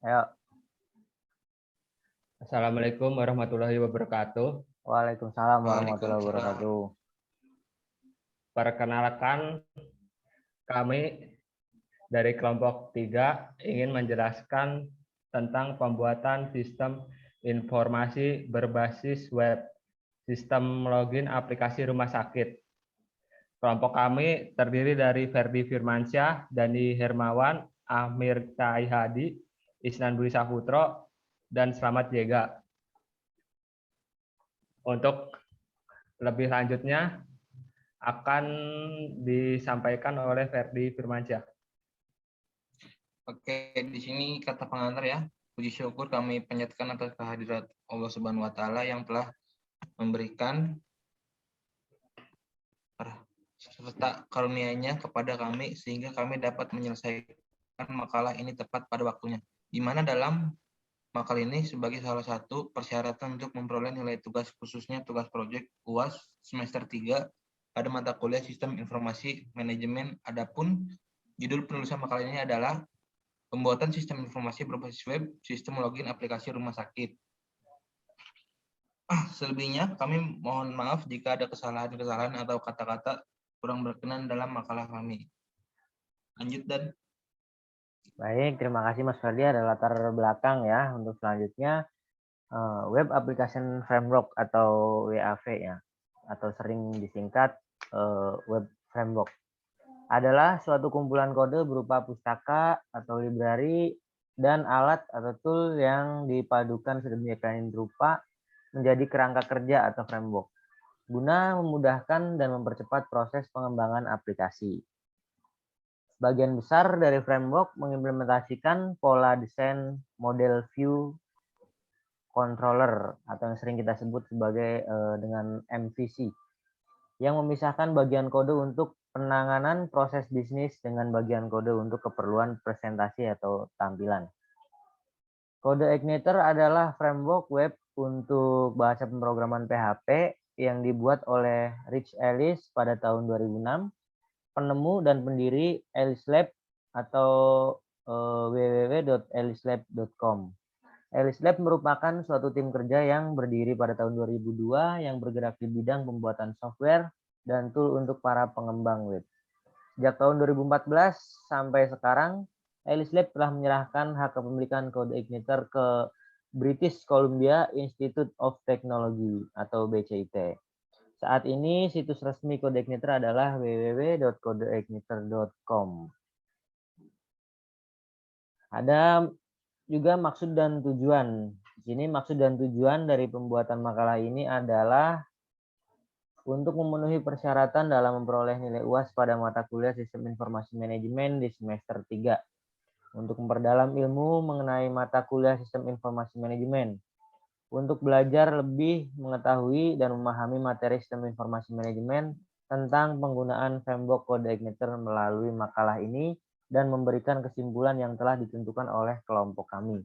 Ayo. Assalamualaikum warahmatullahi wabarakatuh. Waalaikumsalam warahmatullahi Waalaikumsalam. wabarakatuh. Perkenalkan, kami dari kelompok 3 ingin menjelaskan tentang pembuatan sistem informasi berbasis web, sistem login aplikasi rumah sakit. Kelompok kami terdiri dari Ferdi Firmansyah, Dani Hermawan, Amir Cahyadi, Isnan Budi Saputro, dan Slamet Jega. Untuk lebih lanjutnya akan disampaikan oleh Ferdi Firmansyah. Oke, di sini kata pengantar ya. Puji syukur kami panjatkan atas kehadirat Allah Subhanahu wa taala yang telah memberikan serta karunia-Nya kepada kami sehingga kami dapat menyelesaikan makalah ini tepat pada waktunya. Di mana dalam makalah ini sebagai salah satu persyaratan untuk memperoleh nilai tugas khususnya tugas proyek UAS semester 3 pada mata kuliah Sistem Informasi Manajemen. Adapun judul penulisan makalah ini adalah Pembuatan Sistem Informasi Berbasis Web, Sistem Login Aplikasi Rumah Sakit. Selebihnya kami mohon maaf jika ada kesalahan-kesalahan atau kata-kata kurang berkenan dalam makalah kami. Lanjut, Dan. Baik, terima kasih Mas Ferdi. Ada latar belakang ya untuk selanjutnya Web Application Framework atau WAV ya, atau sering disingkat Web Framework. Adalah suatu kumpulan kode berupa pustaka atau library dan alat atau tool yang dipadukan sedemikian rupa menjadi kerangka kerja atau framework guna memudahkan dan mempercepat proses pengembangan aplikasi. Sebagian besar dari framework mengimplementasikan pola desain model view controller atau yang sering kita sebut sebagai dengan MVC yang memisahkan bagian kode untuk penanganan proses bisnis dengan bagian kode untuk keperluan presentasi atau tampilan. Kode Igniter adalah framework web untuk bahasa pemrograman PHP yang dibuat oleh Rich Ellis pada tahun 2006, penemu dan pendiri Ellis Lab atau www.ellislab.com. Ellis Lab merupakan suatu tim kerja yang berdiri pada tahun 2002 yang bergerak di bidang pembuatan software dan tool untuk para pengembang web. Sejak tahun 2014 sampai sekarang, Ellis Lab telah menyerahkan hak kepemilikan kode Igniter ke British Columbia Institute of Technology atau BCIT. Saat ini situs resmi kode Igniter adalah www.kodeigniter.com. Ada juga maksud dan tujuan. Di sini maksud dan tujuan dari pembuatan makalah ini adalah untuk memenuhi persyaratan dalam memperoleh nilai UAS pada mata kuliah Sistem Informasi Manajemen di semester 3. Untuk memperdalam ilmu mengenai mata kuliah Sistem Informasi Manajemen. Untuk belajar lebih mengetahui dan memahami materi Sistem Informasi Manajemen tentang penggunaan framework kode Igniter melalui makalah ini dan memberikan kesimpulan yang telah ditentukan oleh kelompok kami.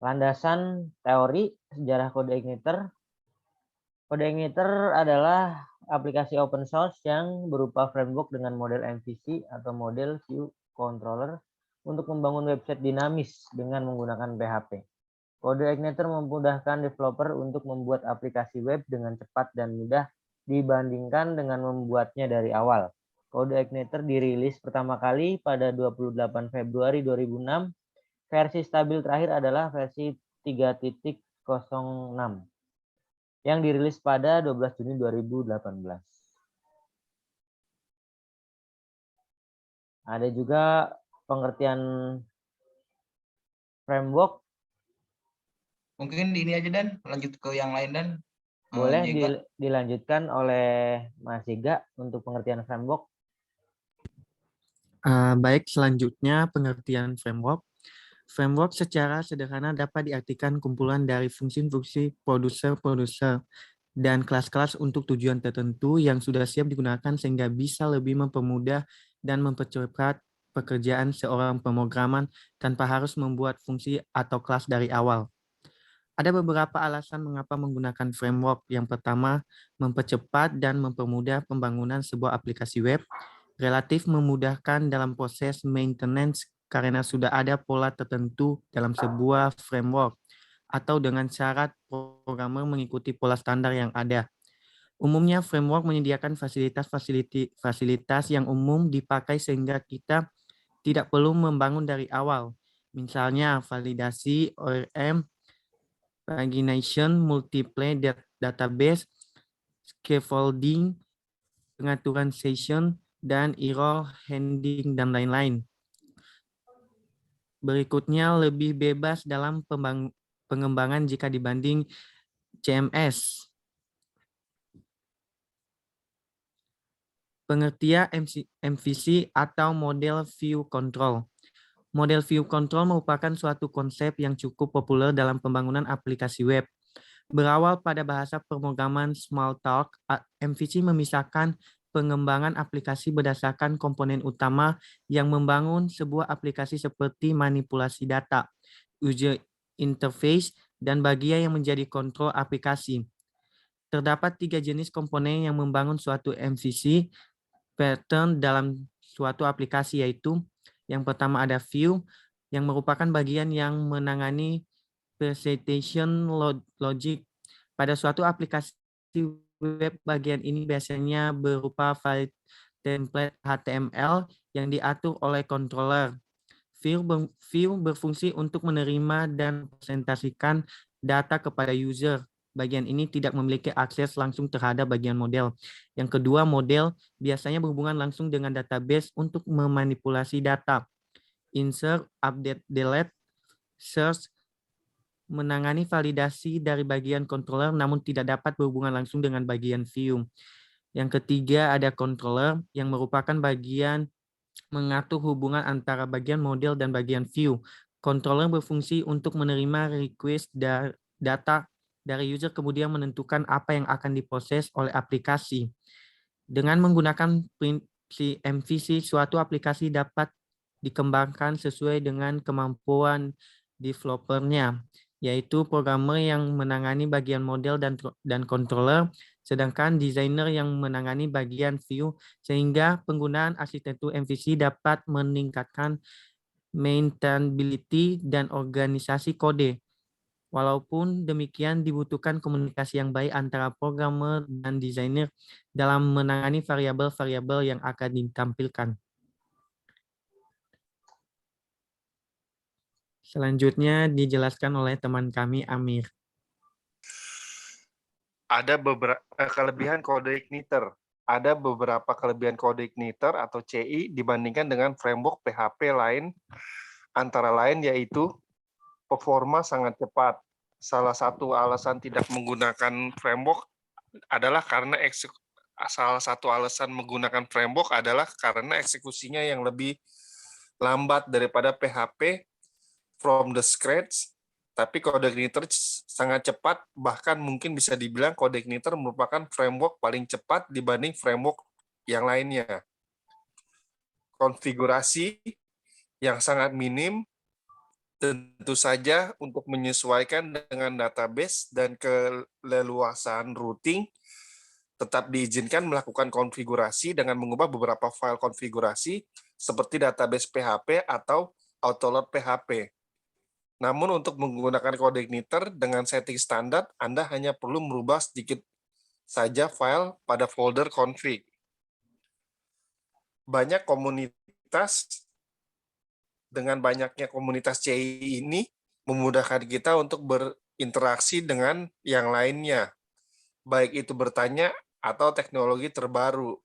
Landasan teori sejarah kode Igniter. Kode Igniter adalah aplikasi open source yang berupa framework dengan model MVC atau model view controller untuk membangun website dinamis dengan menggunakan PHP. Kode Igniter memudahkan developer untuk membuat aplikasi web dengan cepat dan mudah dibandingkan dengan membuatnya dari awal. Kode Igniter dirilis pertama kali pada 28 Februari 2006. Versi stabil terakhir adalah versi 3.06 yang dirilis pada 12 Juni 2018. Ada juga pengertian framework. Mungkin ini aja, Dan. Lanjut ke yang lain, Dan. Boleh dilanjutkan oleh Mas Jega untuk pengertian framework. Baik, selanjutnya pengertian framework. Framework secara sederhana dapat diartikan kumpulan dari fungsi-fungsi produser dan kelas-kelas untuk tujuan tertentu yang sudah siap digunakan sehingga bisa lebih mempermudah dan mempercepat pekerjaan seorang pemrograman tanpa harus membuat fungsi atau kelas dari awal. Ada beberapa alasan mengapa menggunakan framework. Yang pertama, mempercepat dan mempermudah pembangunan sebuah aplikasi web, relatif memudahkan dalam proses maintenance karena sudah ada pola tertentu dalam sebuah framework atau dengan syarat programmer mengikuti pola standar yang ada. Umumnya framework menyediakan fasilitas yang umum dipakai sehingga kita tidak perlu membangun dari awal. Misalnya validasi ORM, pagination, multiple database, scaffolding, pengaturan session, dan error handling, dan lain-lain. Berikutnya lebih bebas dalam pengembangan jika dibanding CMS. Pengertian MVC atau Model View Control. Model View Control merupakan suatu konsep yang cukup populer dalam pembangunan aplikasi web. Berawal pada bahasa pemrograman Smalltalk, MVC memisahkan pengembangan aplikasi berdasarkan komponen utama yang membangun sebuah aplikasi seperti manipulasi data, user interface, dan bagian yang menjadi kontrol aplikasi. Terdapat 3 jenis komponen yang membangun suatu MVC pattern dalam suatu aplikasi, yaitu yang pertama ada view, yang merupakan bagian yang menangani presentation logic. Pada suatu aplikasi web, bagian ini biasanya berupa file template HTML yang diatur oleh controller. View berfungsi untuk menerima dan presentasikan data kepada user. Bagian ini tidak memiliki akses langsung terhadap bagian model. Yang kedua, model biasanya berhubungan langsung dengan database untuk memanipulasi data. Insert, update, delete, search, menangani validasi dari bagian controller namun tidak dapat berhubungan langsung dengan bagian view. Yang ketiga ada controller yang merupakan bagian mengatur hubungan antara bagian model dan bagian view. Controller berfungsi untuk menerima request data dari user kemudian menentukan apa yang akan diproses oleh aplikasi. Dengan menggunakan prinsip MVC, suatu aplikasi dapat dikembangkan sesuai dengan kemampuan developernya, yaitu programmer yang menangani bagian model dan controller, sedangkan desainer yang menangani bagian view, sehingga penggunaan arsitektur MVC dapat meningkatkan maintainability dan organisasi kode. Walaupun demikian, dibutuhkan komunikasi yang baik antara programmer dan desainer dalam menangani variabel-variabel yang akan ditampilkan. Selanjutnya dijelaskan oleh teman kami, Amir. Ada beberapa kelebihan kode igniter. Ada beberapa kelebihan kode igniter atau CI dibandingkan dengan framework PHP lain, antara lain yaitu performa sangat cepat. Salah satu alasan tidak menggunakan framework adalah karena eksekusinya yang lebih lambat daripada PHP from the scratch. Tapi kode igniter sangat cepat, bahkan mungkin bisa dibilang kode igniter merupakan framework paling cepat dibanding framework yang lainnya. Konfigurasi yang sangat minim, tentu saja untuk menyesuaikan dengan database dan keleluasaan routing, tetap diizinkan melakukan konfigurasi dengan mengubah beberapa file konfigurasi seperti database PHP atau autoload PHP. Namun untuk menggunakan kode igniter dengan setting standar, Anda hanya perlu merubah sedikit saja file pada folder config. Banyak komunitas, dengan banyaknya komunitas CI ini, memudahkan kita untuk berinteraksi dengan yang lainnya, baik itu bertanya atau teknologi terbaru.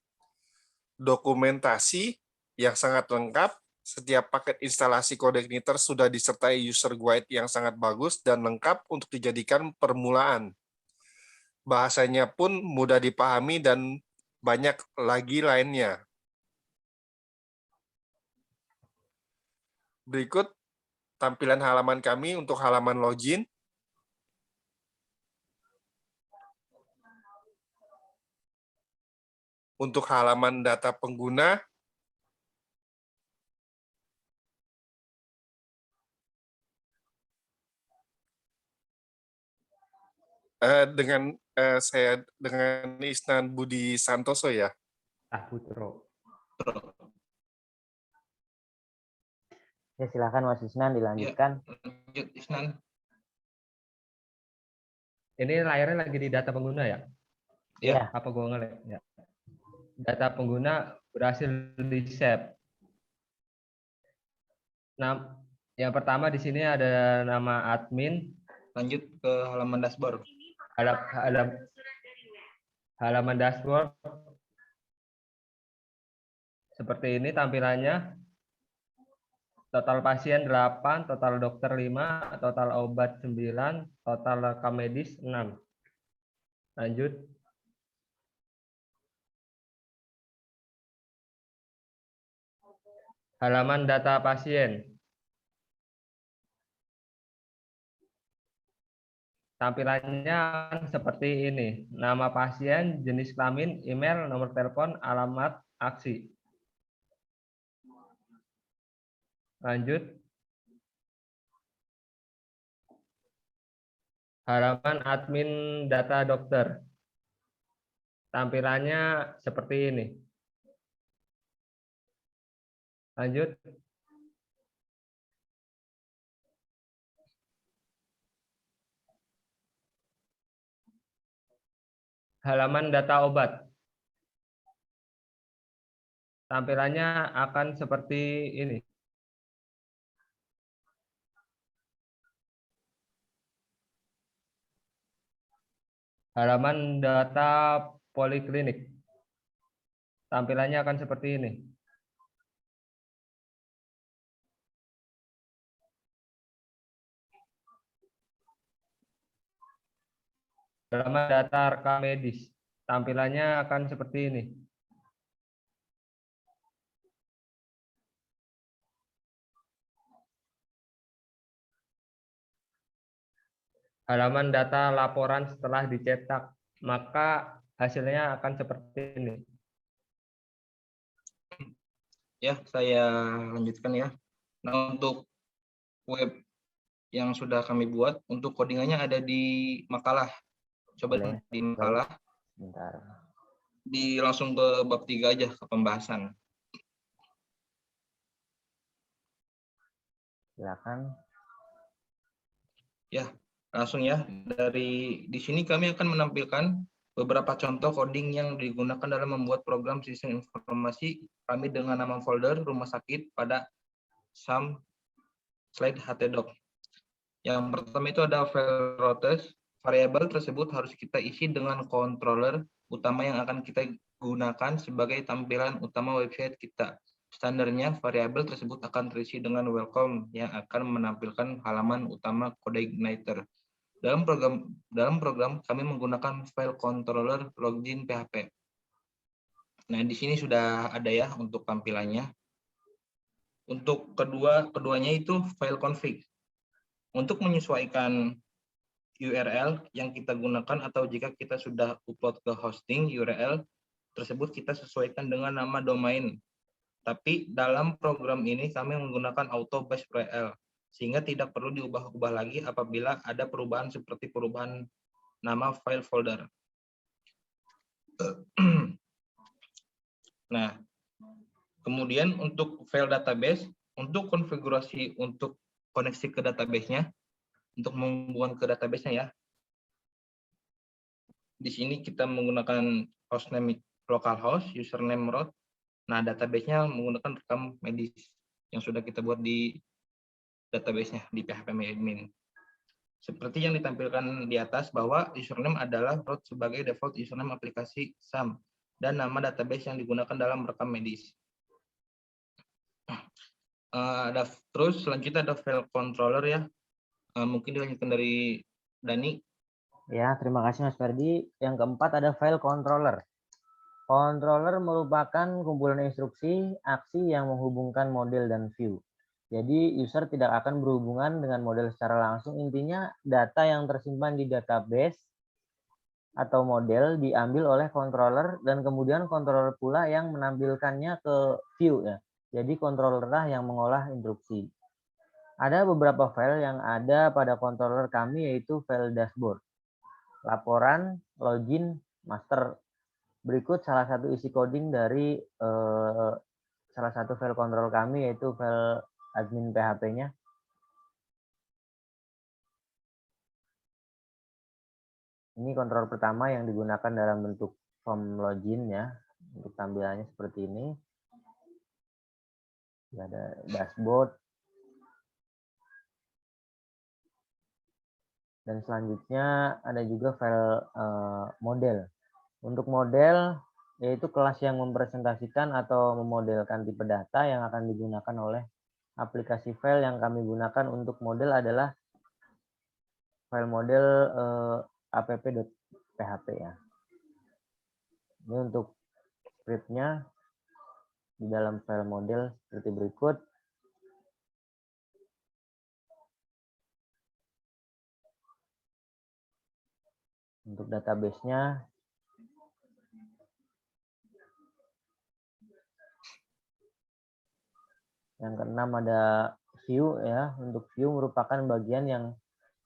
Dokumentasi yang sangat lengkap, setiap paket instalasi kode igniter sudah disertai user guide yang sangat bagus dan lengkap untuk dijadikan permulaan. Bahasanya pun mudah dipahami dan banyak lagi lainnya. Berikut tampilan halaman kami untuk halaman login. Untuk halaman data pengguna, dengan Isnan Budi Santoso ya. Putro. Ya, silakan Mas Isnan dilanjutkan. Lanjut, Isnan. Ini layarnya lagi di data pengguna ya? Ya. Apa gue ngelik? Ya. Data pengguna berhasil di-save. Nah, yang pertama di sini ada nama admin. Lanjut ke halaman dashboard. Halaman dashboard. Seperti ini tampilannya. Total pasien 8, total dokter 5, total obat 9, total rekam medis 6. Lanjut. Halaman data pasien. Tampilannya seperti ini. Nama pasien, jenis kelamin, email, nomor telepon, alamat, aksi. Lanjut. Halaman admin data dokter. Tampilannya seperti ini. Lanjut. Halaman data obat. Tampilannya akan seperti ini. Halaman data poliklinik. Tampilannya akan seperti ini. Halaman data rekam medis. Tampilannya akan seperti ini. Halaman data laporan setelah dicetak, maka hasilnya akan seperti ini. Ya, saya lanjutkan ya. Nah, untuk web yang sudah kami buat, untuk codingannya ada di makalah. Coba Boleh. di makalah. Bentar. Langsung ke bab 3 aja, ke pembahasan. Silakan. Ya, langsung ya. Di sini kami akan menampilkan beberapa contoh coding yang digunakan dalam membuat program sistem informasi kami dengan nama folder rumah sakit pada SAM slide htdoc. Yang pertama itu ada file routes. Variabel tersebut harus kita isi dengan controller utama yang akan kita gunakan sebagai tampilan utama website kita. Standarnya variabel tersebut akan terisi dengan welcome yang akan menampilkan halaman utama CodeIgniter. Dalam program kami menggunakan file controller login PHP. Nah, di sini sudah ada ya untuk tampilannya. Untuk keduanya itu file config. Untuk menyesuaikan URL yang kita gunakan atau jika kita sudah upload ke hosting URL tersebut kita sesuaikan dengan nama domain. Tapi dalam program ini kami menggunakan auto base URL sehingga tidak perlu diubah-ubah lagi apabila ada perubahan seperti perubahan nama file folder. Nah, kemudian untuk file database, untuk konfigurasi untuk koneksi ke database-nya, untuk menghubungkan ke database-nya ya. Di sini kita menggunakan hostname localhost, username root. Nah, database-nya menggunakan rekam medis yang sudah kita buat di database-nya di PHP admin. Seperti yang ditampilkan di atas bahwa username adalah root sebagai default username aplikasi SAM dan nama database yang digunakan dalam rekam medis. Terus selanjutnya ada file controller ya. Mungkin dilanjutkan dari Dani. Ya, terima kasih Mas Ferdi. Yang keempat ada file controller. Controller merupakan kumpulan instruksi, aksi yang menghubungkan model dan view. Jadi user tidak akan berhubungan dengan model secara langsung. Intinya data yang tersimpan di database atau model diambil oleh controller dan kemudian controller pula yang menampilkannya ke view ya. Jadi controller lah yang mengolah instruksi. Ada beberapa file yang ada pada controller kami yaitu file dashboard, laporan, login, master. Berikut salah satu isi coding dari salah satu file control kami yaitu file admin PHP-nya. Ini kontrol pertama yang digunakan dalam bentuk form login ya. Untuk tampilannya seperti ini. Ada dashboard. Dan selanjutnya ada juga file model. Untuk model yaitu kelas yang mempresentasikan atau memodelkan tipe data yang akan digunakan oleh aplikasi file yang kami gunakan untuk model adalah file model app.php ya. Ini untuk scriptnya di dalam file model seperti berikut. Untuk database-nya yang keenam ada view ya. Untuk view merupakan bagian yang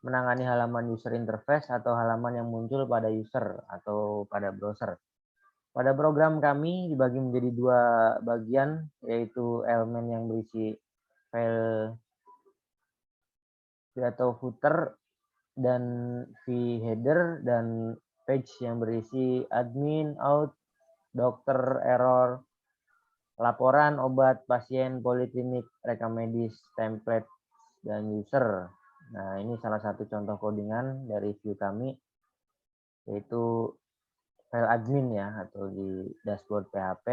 menangani halaman user interface atau halaman yang muncul pada user atau pada browser. Pada program kami dibagi menjadi dua bagian, yaitu elemen yang berisi file atau footer dan header, dan page yang berisi admin, out, dokter, error, laporan, obat, pasien, poliklinik, rekam medis, template, dan user. Nah, ini salah satu contoh codingan dari view kami, yaitu file admin ya, atau di dashboard PHP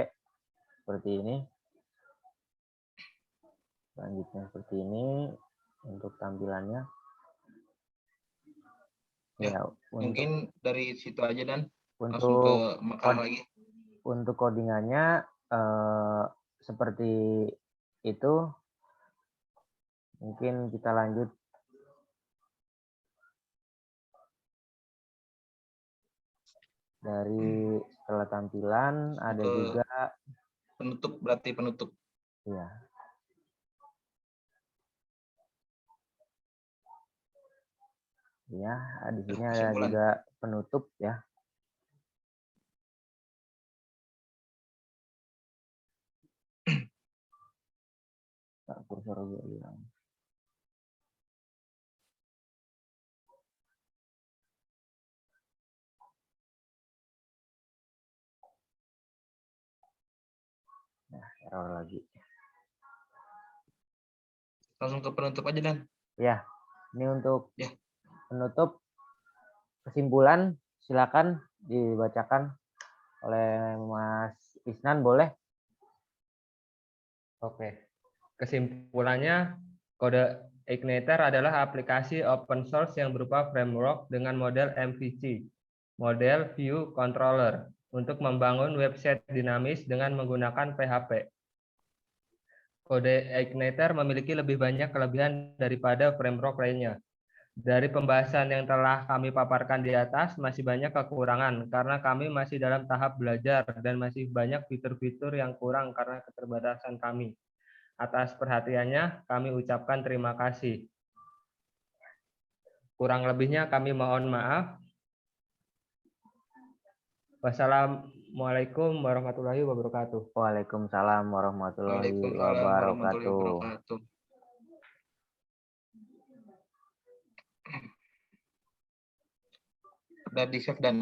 seperti ini. Selanjutnya seperti ini untuk tampilannya. Ya, mungkin dari situ aja dan langsung ke makalah lagi. Untuk codingannya seperti itu. Mungkin kita lanjut. Dari setelah tampilan ada juga penutup, berarti penutup. Iya. Ya, di sini ada juga penutup ya. Kursor gue hilang. Nah, error lagi. Langsung ke penutup aja dan. Ya, ini untuk penutup. Kesimpulan silakan dibacakan oleh Mas Isnan, boleh? Oke. Kesimpulannya, kode Igniter adalah aplikasi open source yang berupa framework dengan model MVC, model View Controller, untuk membangun website dinamis dengan menggunakan PHP. Kode Igniter memiliki lebih banyak kelebihan daripada framework lainnya. Dari pembahasan yang telah kami paparkan di atas, masih banyak kekurangan karena kami masih dalam tahap belajar dan masih banyak fitur-fitur yang kurang karena keterbatasan kami. Atas perhatiannya, kami ucapkan terima kasih. Kurang lebihnya kami mohon maaf. Wassalamualaikum warahmatullahi wabarakatuh. Waalaikumsalam warahmatullahi wabarakatuh. Udah di-save dan